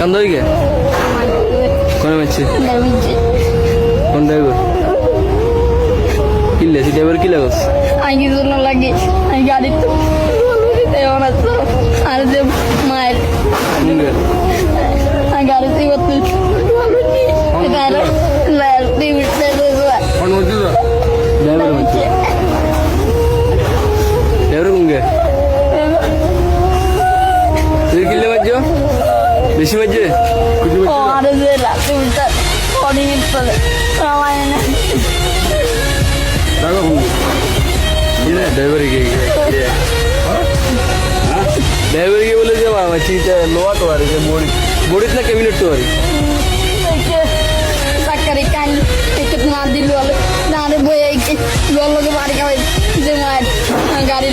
কান্দা হয়ে গে কোনে মারছে কোন ড্রাইভার কিনলে সে ড্রাইভার কি লাগস আমি কিছু না লাগে আমি গাড়ি তো আর যে মায়ের আমি গাড়িতে করতে ড্রাইভার মারছে ড্রাইভার কোনগে তুই কিনলে মারছো বেশি মারছে আর যে রাতে উল্টা অনেক চলে ড্রাইভারে গিয়ে ড্রাইভারে গিয়ে বলে যে মাছিটা লোয়া তো আরে বড়িত না ক্যাবিনেট তো আরে সাকারি কান একটু না দিল না রে বই লোকে বাড়ি খাওয়াই যে মায়ের গাড়ি